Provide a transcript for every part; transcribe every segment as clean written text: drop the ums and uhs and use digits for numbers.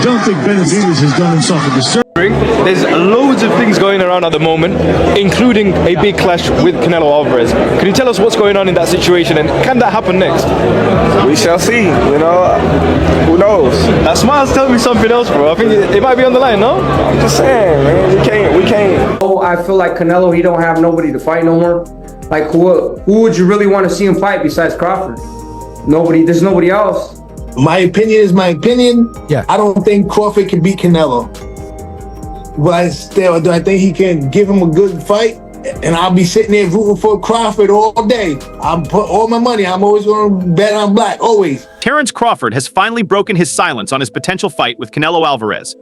don't think Benavidez has done himself a disservice. There's loads of things going around at the moment, including a big clash with Canelo Alvarez. Can you tell us what's going on in that situation, and can that happen next? We shall see, you know. Who knows? That smile's telling me something else, bro. I think it might be on the line, no? I'm just saying, man, we can't. Oh, I feel like Canelo, he don't have nobody to fight no more. Like, who would you really want to see him fight besides Crawford? Nobody, there's nobody else. My opinion is my opinion. Yeah. I don't think Crawford can beat Canelo. But still, I think he can give him a good fight, and I'll be sitting there rooting for Crawford all day. I'll put all my money. I'm always going to bet on black, always. Terence Crawford has finally broken his silence on his potential fight with Canelo Alvarez.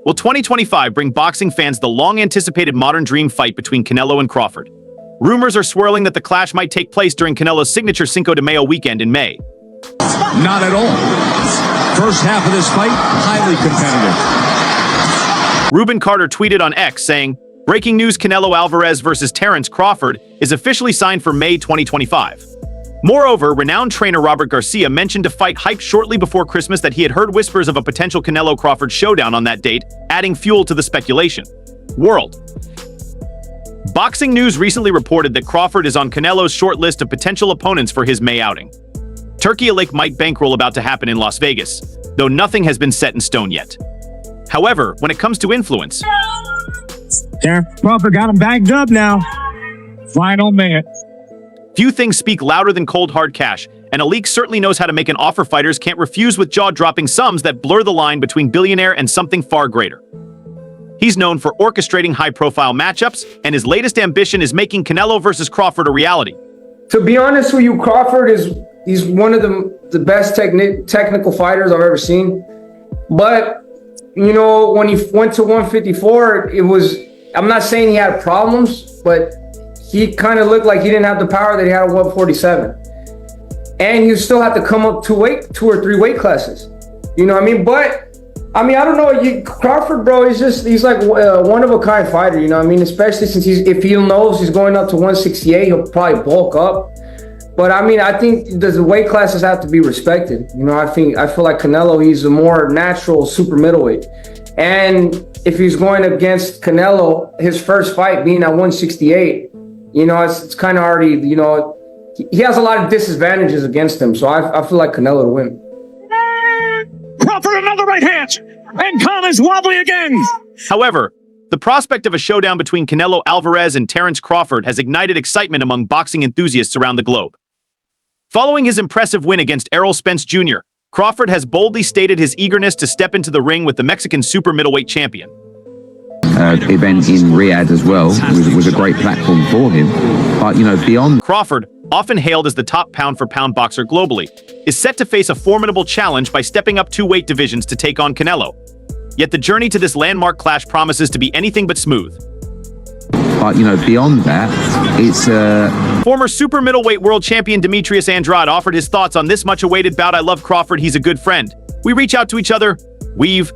Will 2025 bring boxing fans the long-anticipated modern dream fight between Canelo and Crawford? Rumors are swirling that the clash might take place during Canelo's signature Cinco de Mayo weekend in May. Not at all. First half of this fight, highly competitive. Ruben Carter tweeted on X saying, "Breaking news: Canelo Alvarez versus Terence Crawford is officially signed for May 2025. Moreover, renowned trainer Robert Garcia mentioned a fight hyped shortly before Christmas that he had heard whispers of a potential Canelo-Crawford showdown on that date, adding fuel to the speculation. World. Boxing News recently reported that Crawford is on Canelo's short list of potential opponents for his May outing. Turkey Lake might bankroll about to happen in Las Vegas, though nothing has been set in stone yet. However, when it comes to influence, Terence Crawford got him bagged up now. Final minute. few things speak louder than cold hard cash, and Alik certainly knows how to make an offer fighters can't refuse with jaw-dropping sums that blur the line between billionaire and something far greater. He's known for orchestrating high-profile matchups, and his latest ambition is making Canelo versus Crawford a reality. To be honest with you, Crawford he's one of the best technical fighters I've ever seen. But you know, when he went to 154, I'm not saying he had problems, but he kind of looked like he didn't have the power that he had at 147. And you still have to come up two or three weight classes. You know what I mean? But, I mean, I don't know. Crawford, bro, he's like one of a kind fighter, you know what I mean? Especially since if he knows he's going up to 168, he'll probably bulk up. But I mean, I think the weight classes have to be respected. You know, I feel like Canelo, he's a more natural super middleweight. And if he's going against Canelo, his first fight being at 168, you know, it's kind of already, you know, he has a lot of disadvantages against him. So I feel like Canelo to win. Crawford, another right hand, and Khan is wobbly again. However, the prospect of a showdown between Canelo Alvarez and Terence Crawford has ignited excitement among boxing enthusiasts around the globe. Following his impressive win against Errol Spence Jr., Crawford has boldly stated his eagerness to step into the ring with the Mexican super middleweight champion. Event in Riyadh as well was a great platform for him. But, you know, beyond... Crawford, often hailed as the top pound-for-pound boxer globally, is set to face a formidable challenge by stepping up two weight divisions to take on Canelo. Yet the journey to this landmark clash promises to be anything but smooth. But, you know, beyond that, it's... Former super middleweight world champion Demetrius Andrade offered his thoughts on this much-awaited bout. "I love Crawford, he's a good friend. We reach out to each other. We've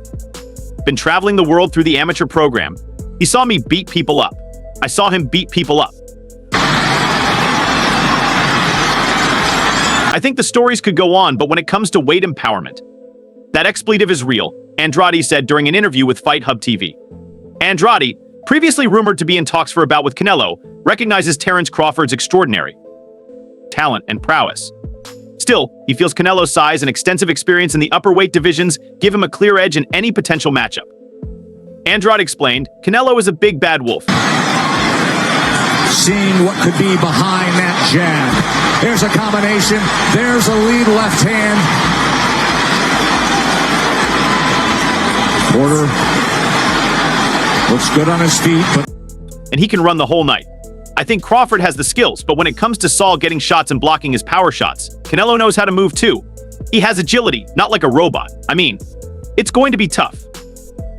been traveling the world through the amateur program. He saw me beat people up. I saw him beat people up. I think the stories could go on, but when it comes to weight empowerment, that expletive is real," Andrade said during an interview with Fight Hub TV. Andrade, previously rumored to be in talks for a bout with Canelo, recognizes Terence Crawford's extraordinary talent and prowess. Still, he feels Canelo's size and extensive experience in the upper weight divisions give him a clear edge in any potential matchup. Andrade explained, "Canelo is a big bad wolf. Seeing what could be behind that jab. There's a combination. There's a lead left hand. Porter looks good on his feet, but And he can run the whole night. I think Crawford has the skills, but when it comes to Saul getting shots and blocking his power shots, Canelo knows how to move too. He has agility, not like a robot. I mean, it's going to be tough.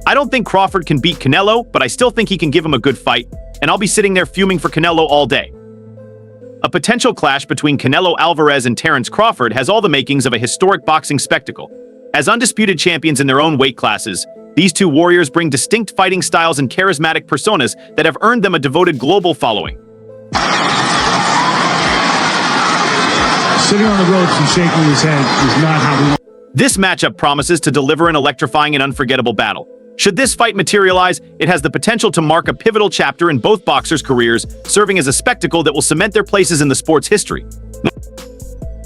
I don't think Crawford can beat Canelo, but I still think he can give him a good fight, and I'll be sitting there fuming for Canelo all day." A potential clash between Canelo Alvarez and Terence Crawford has all the makings of a historic boxing spectacle. As undisputed champions in their own weight classes, these two warriors bring distinct fighting styles and charismatic personas that have earned them a devoted global following. sitting on the ropes and shaking his head is not how we want. This matchup promises to deliver an electrifying and unforgettable battle. Should this fight materialize, it has the potential to mark a pivotal chapter in both boxers' careers, serving as a spectacle that will cement their places in the sport's history.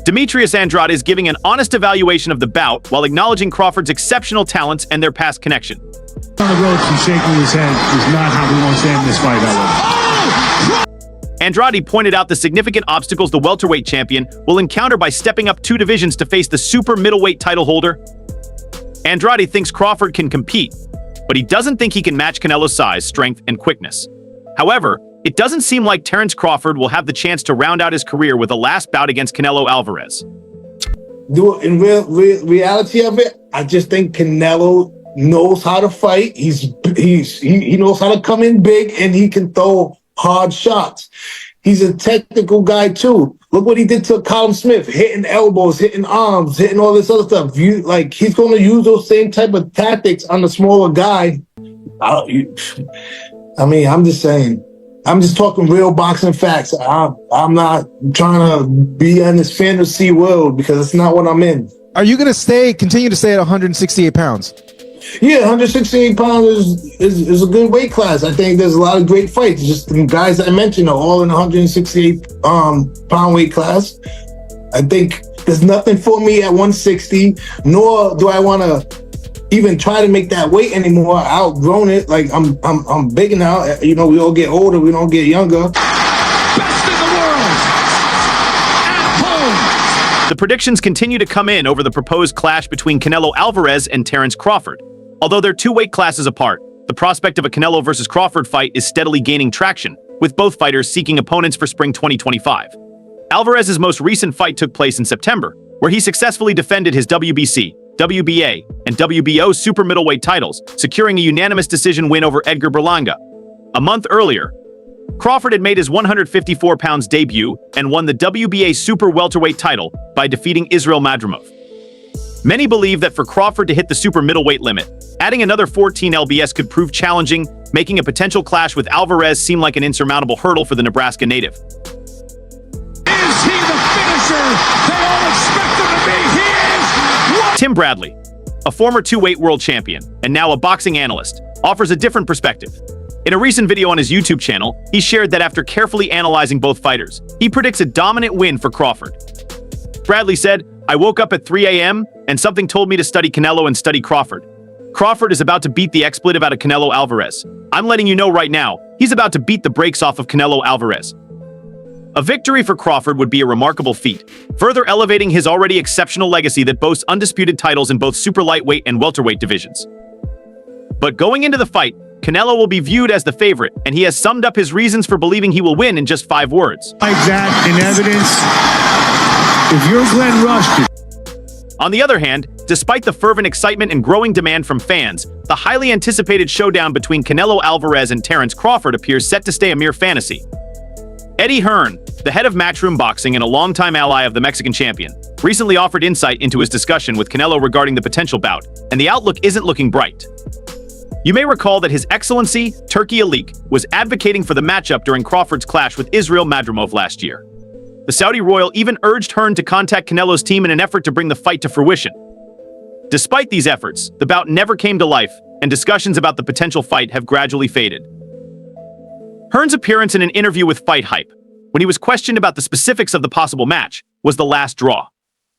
Demetrius Andrade is giving an honest evaluation of the bout while acknowledging Crawford's exceptional talents and their past connection. On the ropes and shaking his head is not how we want to end this fight that way. Andrade pointed out the significant obstacles the welterweight champion will encounter by stepping up 2 divisions to face the super middleweight title holder. Andrade thinks Crawford can compete, but he doesn't think he can match Canelo's size, strength, and quickness. However, it doesn't seem like Terence Crawford will have the chance to round out his career with a last bout against Canelo Alvarez. In reality of it, I just think Canelo knows how to fight. He knows how to come in big, and he can throw hard shots. He's a technical guy too. Look what he did to Callum Smith, hitting elbows, hitting arms, hitting all this other stuff. He's going to use those same type of tactics on the smaller guy. I'm just saying. I'm just talking real boxing facts. I'm not trying to be in this fantasy world because it's not what I'm in. Are you going to continue to stay at 168 pounds? Yeah, 168 pounds is a good weight class. I think there's a lot of great fights. Just the guys I mentioned are all in 168 pound weight class. I think there's nothing for me at 160, nor do I want to even try to make that weight anymore. I outgrown it. Like I'm big now. We all get older. We don't get younger. Best in the world at home. The predictions continue to come in over the proposed clash between Canelo Alvarez and Terence Crawford. Although they're 2 weight classes apart, the prospect of a Canelo versus Crawford fight is steadily gaining traction, with both fighters seeking opponents for spring 2025. Alvarez's most recent fight took place in September, where he successfully defended his WBC, WBA, and WBO super middleweight titles, securing a unanimous decision win over Edgar Berlanga. A month earlier, Crawford had made his 154 pounds debut and won the WBA super welterweight title by defeating Israel Madrimov. Many believe that for Crawford to hit the super middleweight limit, adding another 14 lbs could prove challenging, making a potential clash with Alvarez seem like an insurmountable hurdle for the Nebraska native. Is he the finisher they all expect him to be? He is. What? Tim Bradley, a former 2-weight world champion and now a boxing analyst, offers a different perspective. In a recent video on his YouTube channel, he shared that after carefully analyzing both fighters, he predicts a dominant win for Crawford. Bradley said, "I woke up at 3 a.m. and something told me to study Canelo and study Crawford. Crawford is about to beat the expletive out of Canelo Alvarez. I'm letting you know right now, he's about to beat the brakes off of Canelo Alvarez." A victory for Crawford would be a remarkable feat, further elevating his already exceptional legacy that boasts undisputed titles in both super lightweight and welterweight divisions. But going into the fight, Canelo will be viewed as the favorite, and he has summed up his reasons for believing he will win in just 5 words. Like that in evidence. If you're Glenn Rushton. On the other hand, despite the fervent excitement and growing demand from fans, the highly anticipated showdown between Canelo Alvarez and Terence Crawford appears set to stay a mere fantasy. Eddie Hearn, the head of Matchroom Boxing and a longtime ally of the Mexican champion, recently offered insight into his discussion with Canelo regarding the potential bout, and the outlook isn't looking bright. You may recall that His Excellency, Turki Alik, was advocating for the matchup during Crawford's clash with Israel Madrimov last year. The Saudi royal even urged Hearn to contact Canelo's team in an effort to bring the fight to fruition. Despite these efforts, the bout never came to life, and discussions about the potential fight have gradually faded. Hearn's appearance in an interview with Fight Hype, when he was questioned about the specifics of the possible match, was the last draw.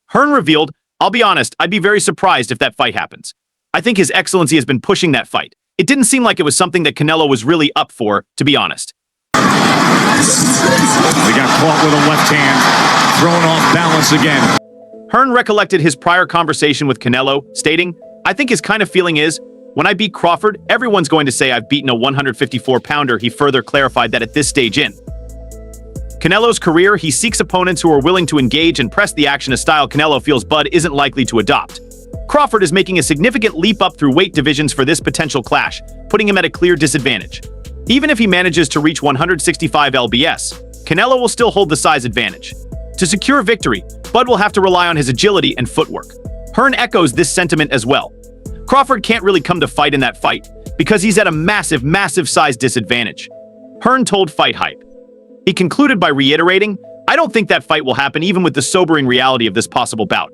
Hearn revealed, "I'll be honest, I'd be very surprised if that fight happens. I think His Excellency has been pushing that fight. It didn't seem like it was something that Canelo was really up for, to be honest." He got caught with a left hand, thrown off balance again. Hearn recollected his prior conversation with Canelo, stating, "I think his kind of feeling is, when I beat Crawford, everyone's going to say I've beaten a 154-pounder. He further clarified that at this stage in Canelo's career, he seeks opponents who are willing to engage and press the action, a style Canelo feels Bud isn't likely to adopt. Crawford is making a significant leap up through weight divisions for this potential clash, putting him at a clear disadvantage. Even if he manages to reach 165 lbs, Canelo will still hold the size advantage. To secure victory, Bud will have to rely on his agility and footwork. Hearn echoes this sentiment as well. Crawford can't really come to fight in that fight because he's at a massive size disadvantage. Hearn told Fight Hype. He concluded by reiterating, "I don't think that fight will happen even with the sobering reality of this possible bout."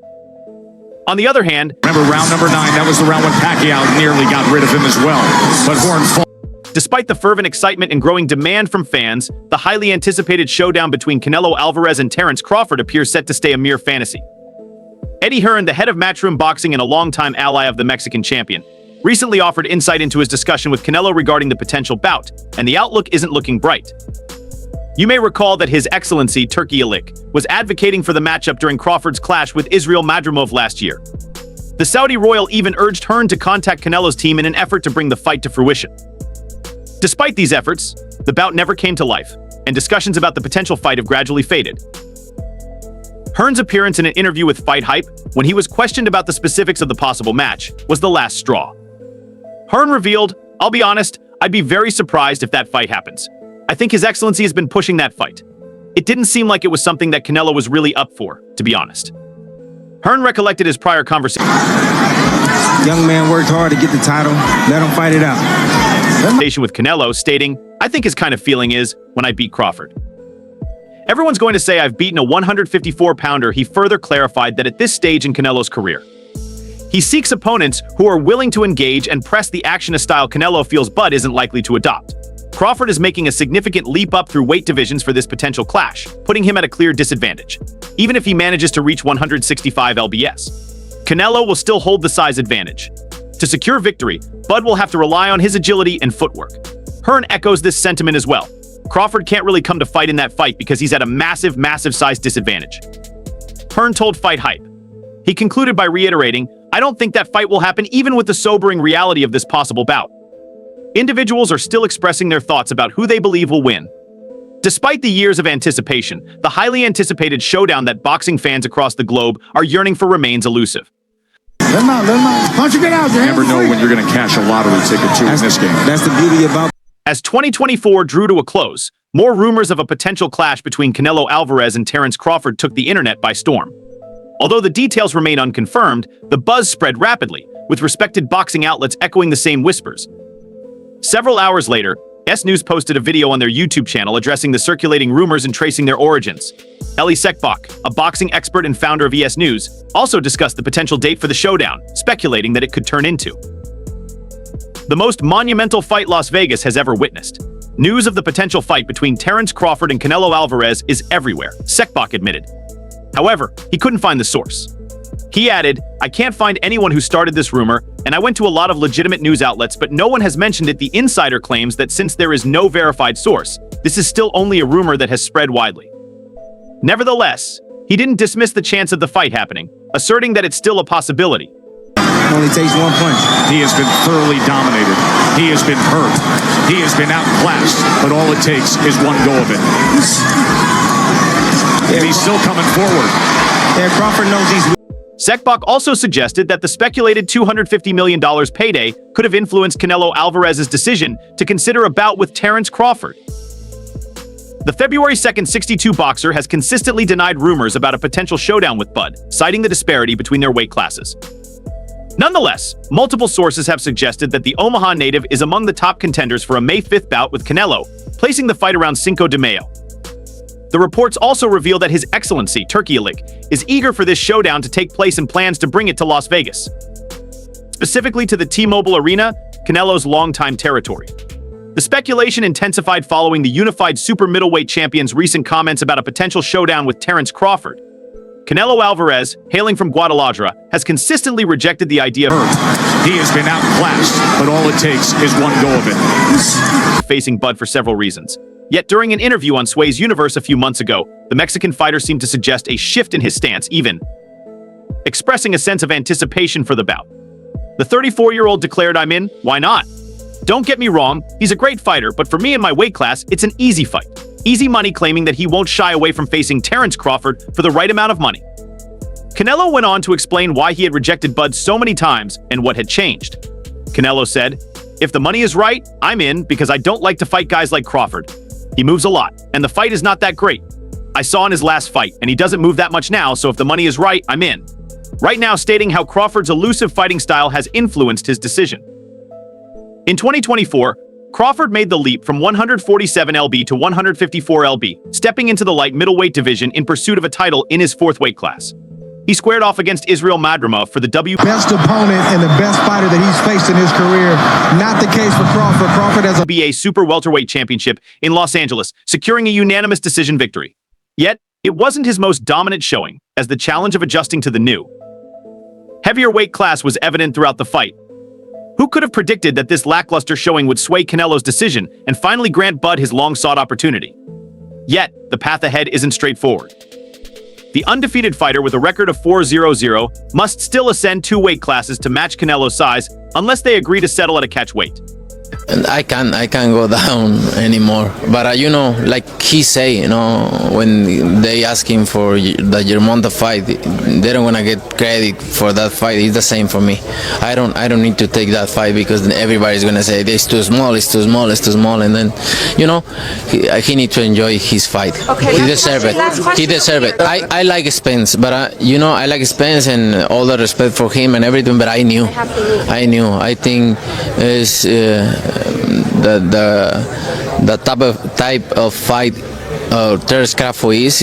On the other hand, Remember round number 9, that was the round when Pacquiao nearly got rid of him as well. But Horn fought. despite the fervent excitement and growing demand from fans, the highly anticipated showdown between Canelo Alvarez and Terence Crawford appears set to stay a mere fantasy. Eddie Hearn, the head of Matchroom Boxing and a longtime ally of the Mexican champion, recently offered insight into his discussion with Canelo regarding the potential bout, and the outlook isn't looking bright. You may recall that His Excellency Turki Alik was advocating for the matchup during Crawford's clash with Israel Madrimov last year. The Saudi royal even urged Hearn to contact Canelo's team in an effort to bring the fight to fruition. Despite these efforts, the bout never came to life, and discussions about the potential fight have gradually faded. Hearn's appearance in an interview with Fight Hype, when he was questioned about the specifics of the possible match, was the last straw. Hearn revealed, "I'll be honest, I'd be very surprised if that fight happens. I think His Excellency has been pushing that fight. It didn't seem like it was something that Canelo was really up for, to be honest." Hearn recollected his prior conversation Young man worked hard to get the title. Let him fight it out. with Canelo, stating, "I think his kind of feeling is, when I beat Crawford. Everyone's going to say I've beaten a 154-pounder." He further clarified that at this stage in Canelo's career, he seeks opponents who are willing to engage and press the action, a style Canelo feels Bud isn't likely to adopt. Crawford is making a significant leap up through weight divisions for this potential clash, putting him at a clear disadvantage. Even if he manages to reach 165 lbs, Canelo will still hold the size advantage. To secure victory, Bud will have to rely on his agility and footwork. Hearn echoes this sentiment as well. Crawford can't really come to fight in that fight because he's at a massive size disadvantage. Hearn told Fight Hype. He concluded by reiterating, "I don't think that fight will happen even with the sobering reality of this possible bout." Individuals are still expressing their thoughts about who they believe will win. Despite the years of anticipation, the highly anticipated showdown that boxing fans across the globe are yearning for remains elusive. Let him out. Punch him out, You never know when you're going to cash a lottery ticket too in this game. That's the beauty about. As 2024 drew to a close, more rumors of a potential clash between Canelo Alvarez and Terence Crawford took the internet by storm. Although the details remain unconfirmed, the buzz spread rapidly, with respected boxing outlets echoing the same whispers. Several hours later, S News posted a video on their YouTube channel addressing the circulating rumors and tracing their origins. Eli Sekbok, a boxing expert and founder of ES News, also discussed the potential date for the showdown, speculating that it could turn into the most monumental fight Las Vegas has ever witnessed. News of the potential fight between Terence Crawford and Canelo Alvarez is everywhere, Sekbok admitted. However, he couldn't find the source. He added, "I can't find anyone who started this rumor, and I went to a lot of legitimate news outlets, but no one has mentioned it." The insider claims that since there is no verified source, this is still only a rumor that has spread widely. Nevertheless, he didn't dismiss the chance of the fight happening, asserting that it's still a possibility. It only takes one punch. He has been thoroughly dominated. He has been hurt. He has been outclassed, but all it takes is one go of it. And he's still coming forward. Yeah, Crawford knows he's. Sekbok also suggested that the speculated $250 million payday could have influenced Canelo Alvarez's decision to consider a bout with Terence Crawford. The February 2nd 62 boxer has consistently denied rumors about a potential showdown with Bud, citing the disparity between their weight classes. Nonetheless, multiple sources have suggested that the Omaha native is among the top contenders for a May 5th bout with Canelo, placing the fight around Cinco de Mayo. The reports also reveal that His Excellency Turki Alik is eager for this showdown to take place and plans to bring it to Las Vegas, specifically to the T-Mobile Arena, Canelo's longtime territory. The speculation intensified following the unified super middleweight champion's recent comments about a potential showdown with Terence Crawford. Canelo Alvarez, hailing from Guadalajara, has consistently rejected the idea of He has been outclassed, but all it takes is one go of it. facing Bud for several reasons. Yet during an interview on Sway's Universe a few months ago, the Mexican fighter seemed to suggest a shift in his stance, even expressing a sense of anticipation for the bout. The 34-year-old declared, "I'm in, why not? Don't get me wrong, he's a great fighter, but for me in my weight class, it's an easy fight." Easy money, claiming that he won't shy away from facing Terence Crawford for the right amount of money. Canelo went on to explain why he had rejected Bud so many times and what had changed. Canelo said, "If the money is right, I'm in because I don't like to fight guys like Crawford. He moves a lot, and the fight is not that great. I saw in his last fight, and he doesn't move that much now, so if the money is right, I'm in." Right now, stating how Crawford's elusive fighting style has influenced his decision. In 2024, Crawford made the leap from 147 lb to 154 lb, stepping into the light middleweight division in pursuit of a title in his fourth weight class. He squared off against Israel Madrimov for the Best opponent and the best fighter that he's faced in his career. Not the case for Crawford. Crawford has a WBA Super Welterweight Championship in Los Angeles, securing a unanimous decision victory. Yet, it wasn't his most dominant showing, as the challenge of adjusting to the new, heavier weight class was evident throughout the fight. Who could have predicted that this lackluster showing would sway Canelo's decision and finally grant Bud his long-sought opportunity? Yet, the path ahead isn't straightforward. The undefeated fighter with a record of 4-0-0 must still ascend 2 weight classes to match Canelo's size unless they agree to settle at a catch weight. And I can't go down anymore. But like he say, when they ask him for the Germonta fight, they don't wanna get credit for that fight. It's the same for me. I don't need to take that fight because then everybody's gonna say it's too small, it's too small, it's too small, and then he need to enjoy his fight. Okay, he deserve it. He deserve it. I like Spence, but I like Spence and all the respect for him and everything. But I knew. I think is. The type of fight Terence Crawford is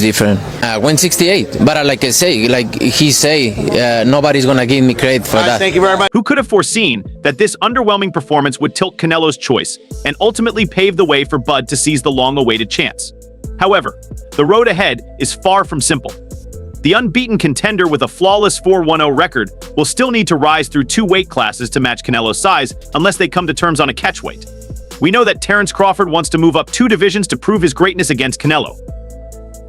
different. 168, but like I say, like he say, nobody's gonna give me credit for that. Thank you very much. Who could have foreseen that this underwhelming performance would tilt Canelo's choice and ultimately pave the way for Bud to seize the long-awaited chance? However, the road ahead is far from simple. The unbeaten contender with a flawless 4-1-0 record will still need to rise through 2 weight classes to match Canelo's size unless they come to terms on a catch weight. We know that Terence Crawford wants to move up 2 divisions to prove his greatness against Canelo.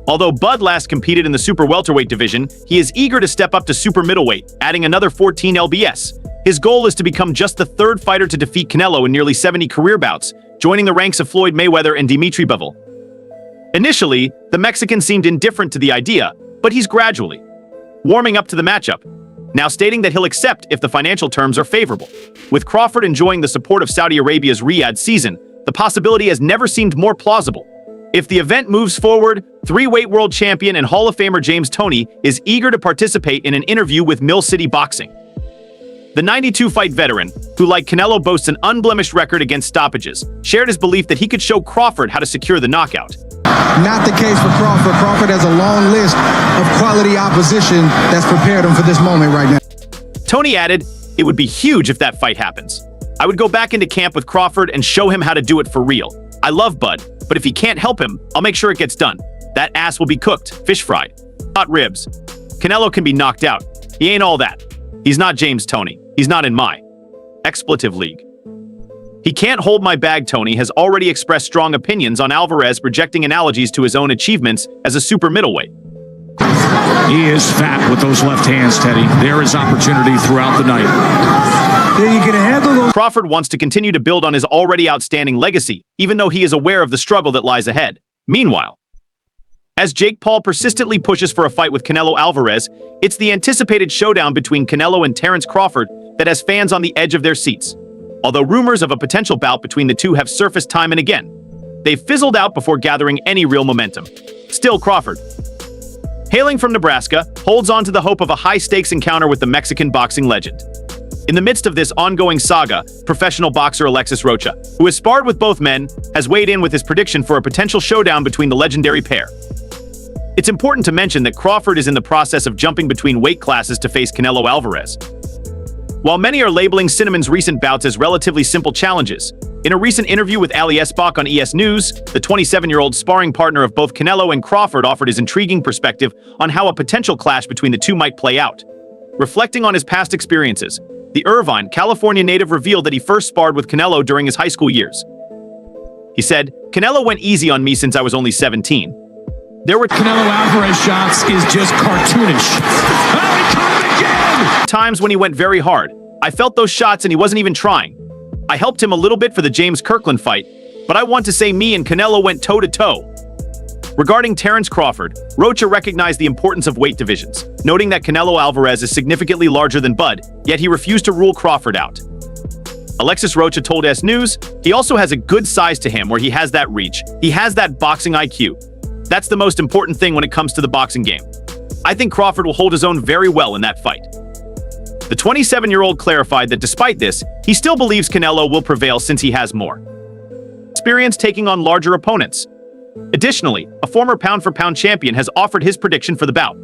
Although Bud last competed in the super welterweight division, he is eager to step up to super middleweight, adding another 14 lbs. His goal is to become just the 3rd fighter to defeat Canelo in nearly 70 career bouts, joining the ranks of Floyd Mayweather and Dimitri Bivol. Initially, the Mexican seemed indifferent to the idea, but he's gradually warming up to the matchup, now stating that he'll accept if the financial terms are favorable. With Crawford enjoying the support of Saudi Arabia's Riyadh season, the possibility has never seemed more plausible. If the event moves forward, 3-weight world champion and Hall of Famer James Toney is eager to participate in an interview with Mill City Boxing. The 92-fight veteran, who like Canelo boasts an unblemished record against stoppages, shared his belief that he could show Crawford how to secure the knockout. Not the case for Crawford. Crawford has a long list of quality opposition that's prepared him for this moment right now. Toney added, "It would be huge if that fight happens. I would go back into camp with Crawford and show him how to do it for real. I love Bud, but if he can't help him, I'll make sure it gets done. That ass will be cooked, fish fried, hot ribs. Canelo can be knocked out. He ain't all that. He's not James Toney. He's not in my expletive league. He can't hold my bag." Toney has already expressed strong opinions on Alvarez, projecting analogies to his own achievements as a super middleweight. He is fat with those left hands, Teddy. There is opportunity throughout the night. Yeah, you can handle those. Crawford wants to continue to build on his already outstanding legacy, even though he is aware of the struggle that lies ahead. Meanwhile, as Jake Paul persistently pushes for a fight with Canelo Alvarez, it's the anticipated showdown between Canelo and Terence Crawford that has fans on the edge of their seats. Although rumors of a potential bout between the two have surfaced time and again, they've fizzled out before gathering any real momentum. Still, Crawford, hailing from Nebraska, holds on to the hope of a high-stakes encounter with the Mexican boxing legend. In the midst of this ongoing saga, professional boxer Alexis Rocha, who has sparred with both men, has weighed in with his prediction for a potential showdown between the legendary pair. It's important to mention that Crawford is in the process of jumping between weight classes to face Canelo Alvarez. While many are labeling Cinnamon's recent bouts as relatively simple challenges, in a recent interview with Ali Esbach on ES News, the 27-year-old sparring partner of both Canelo and Crawford offered his intriguing perspective on how a potential clash between the two might play out. Reflecting on his past experiences, the Irvine, California native revealed that he first sparred with Canelo during his high school years. He said, "Canelo went easy on me since I was only 17. There were Canelo Alvarez shots is just cartoonish. Oh, he caught him again! Times when he went very hard. I felt those shots and he wasn't even trying. I helped him a little bit for the James Kirkland fight, but I want to say me and Canelo went toe-to-toe." Regarding Terence Crawford, Rocha recognized the importance of weight divisions, noting that Canelo Alvarez is significantly larger than Bud, yet he refused to rule Crawford out. Alexis Rocha told S News, "He also has a good size to him where he has that reach. He has that boxing IQ. That's the most important thing when it comes to the boxing game. I think Crawford will hold his own very well in that fight." The 27-year-old clarified that despite this, he still believes Canelo will prevail since he has more experience taking on larger opponents. Additionally, a former pound-for-pound champion has offered his prediction for the bout.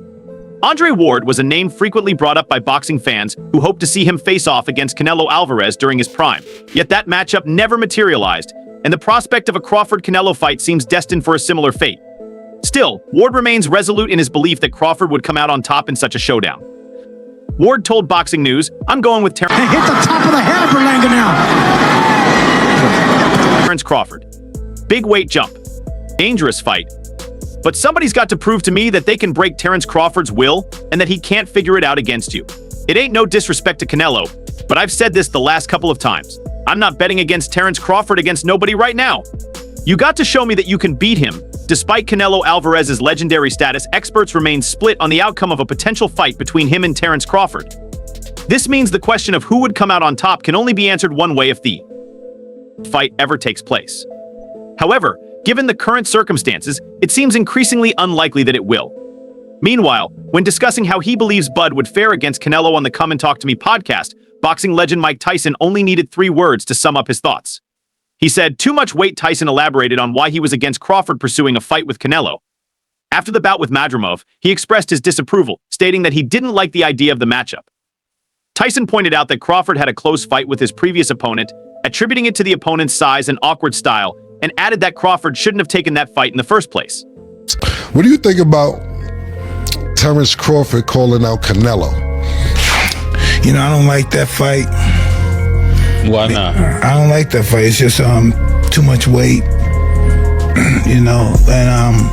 Andre Ward was a name frequently brought up by boxing fans who hoped to see him face off against Canelo Alvarez during his prime. Yet that matchup never materialized, and the prospect of a Crawford-Canelo fight seems destined for a similar fate. Still, Ward remains resolute in his belief that Crawford would come out on top in such a showdown. Ward told Boxing News, "I'm going with Terence." Hit the top of the head of Berlanga now. Terence Crawford. Big weight jump. Dangerous fight. But somebody's got to prove to me that they can break Terence Crawford's will and that he can't figure it out against you. It ain't no disrespect to Canelo, but I've said this the last couple of times. I'm not betting against Terence Crawford against nobody right now. You got to show me that you can beat him. Despite Canelo Alvarez's legendary status, experts remain split on the outcome of a potential fight between him and Terence Crawford. This means the question of who would come out on top can only be answered one way if the fight ever takes place. However, given the current circumstances, it seems increasingly unlikely that it will. Meanwhile, when discussing how he believes Bud would fare against Canelo on the Come and Talk to Me podcast, boxing legend Mike Tyson only needed 3 words to sum up his thoughts. He said, "Too much weight." Tyson elaborated on why he was against Crawford pursuing a fight with Canelo. After the bout with Madrimov, he expressed his disapproval, stating that he didn't like the idea of the matchup. Tyson pointed out that Crawford had a close fight with his previous opponent, attributing it to the opponent's size and awkward style, and added that Crawford shouldn't have taken that fight in the first place. What do you think about Terence Crawford calling out Canelo? You know, I don't like that fight. Why not? I don't like that fight. It's just too much weight, you know, and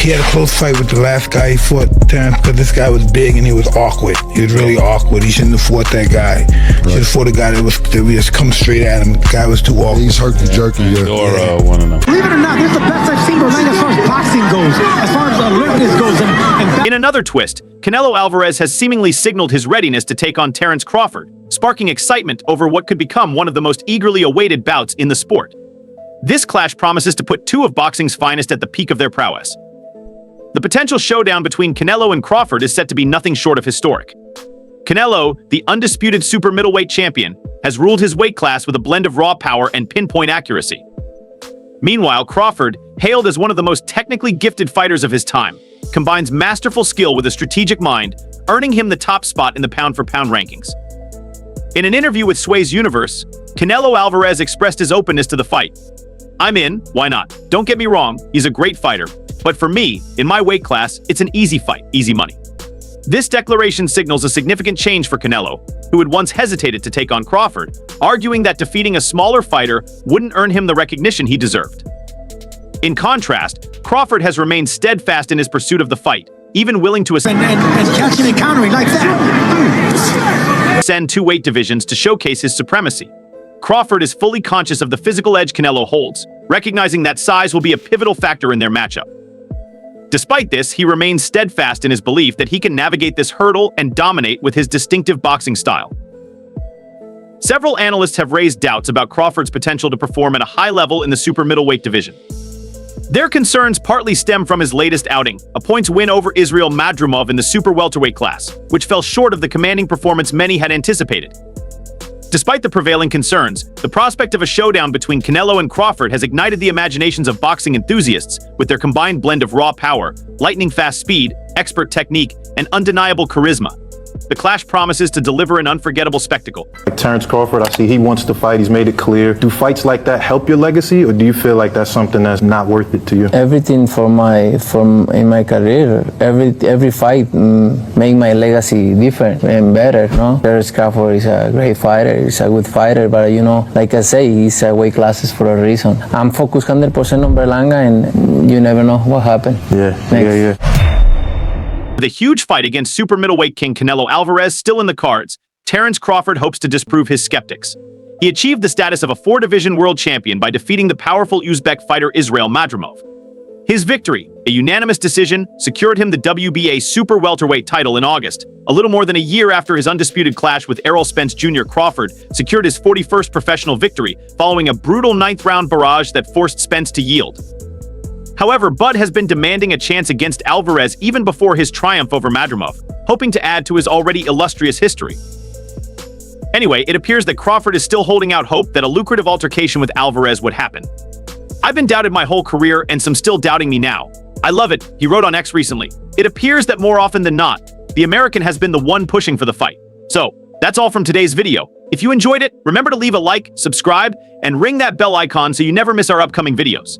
he had a close fight with the last guy he fought, Terence, because this guy was big and he was awkward. He was really awkward. He shouldn't have fought that guy. He should have fought a guy that was just come straight at him. The guy was too awkward. He's herky-jerky, yeah. One of them. Believe it or not, this is the best I've seen Berlanga as far as boxing goes, as far as alertness goes. In another twist, Canelo Alvarez has seemingly signaled his readiness to take on Terence Crawford, sparking excitement over what could become one of the most eagerly awaited bouts in the sport. This clash promises to put 2 of boxing's finest at the peak of their prowess. The potential showdown between Canelo and Crawford is set to be nothing short of historic. Canelo, the undisputed super middleweight champion, has ruled his weight class with a blend of raw power and pinpoint accuracy. Meanwhile, Crawford, hailed as one of the most technically gifted fighters of his time, combines masterful skill with a strategic mind, earning him the top spot in the pound-for-pound rankings. In an interview with Sway's Universe, Canelo Alvarez expressed his openness to the fight. "I'm in, why not? Don't get me wrong, he's a great fighter. But for me, in my weight class, it's an easy fight, easy money." This declaration signals a significant change for Canelo, who had once hesitated to take on Crawford, arguing that defeating a smaller fighter wouldn't earn him the recognition he deserved. In contrast, Crawford has remained steadfast in his pursuit of the fight, even willing to And catching and countering like that. ascend 2 weight divisions to showcase his supremacy. Crawford is fully conscious of the physical edge Canelo holds, recognizing that size will be a pivotal factor in their matchup. Despite this, he remains steadfast in his belief that he can navigate this hurdle and dominate with his distinctive boxing style. Several analysts have raised doubts about Crawford's potential to perform at a high level in the super middleweight division. Their concerns partly stem from his latest outing, a points win over Israel Madrimov in the super welterweight class, which fell short of the commanding performance many had anticipated. Despite the prevailing concerns, the prospect of a showdown between Canelo and Crawford has ignited the imaginations of boxing enthusiasts with their combined blend of raw power, lightning-fast speed, expert technique, and undeniable charisma. The clash promises to deliver an unforgettable spectacle. Like Terence Crawford, I see he wants to fight. He's made it clear. Do fights like that help your legacy, or do you feel like that's something that's not worth it to you? Everything in my career, every fight make my legacy different and better. No, Terence Crawford is a great fighter. He's a good fighter, but you know, like I say, he's weight classes for a reason. I'm focused 100% on Berlanga, and you never know what happened. Yeah. With a huge fight against super middleweight king Canelo Alvarez still in the cards, Terence Crawford hopes to disprove his skeptics. He achieved the status of a 4-division world champion by defeating the powerful Uzbek fighter Israel Madrimov. His victory, a unanimous decision, secured him the WBA super welterweight title in August, a little more than a year after his undisputed clash with Errol Spence Jr. Crawford secured his 41st professional victory following a brutal 9th-round barrage that forced Spence to yield. However, Bud has been demanding a chance against Alvarez even before his triumph over Madrimov, hoping to add to his already illustrious history. Anyway, it appears that Crawford is still holding out hope that a lucrative altercation with Alvarez would happen. I've been doubted my whole career and some still doubting me now. I love it, he wrote on X recently. It appears that more often than not, the American has been the one pushing for the fight. So, that's all from today's video. If you enjoyed it, remember to leave a like, subscribe, and ring that bell icon so you never miss our upcoming videos.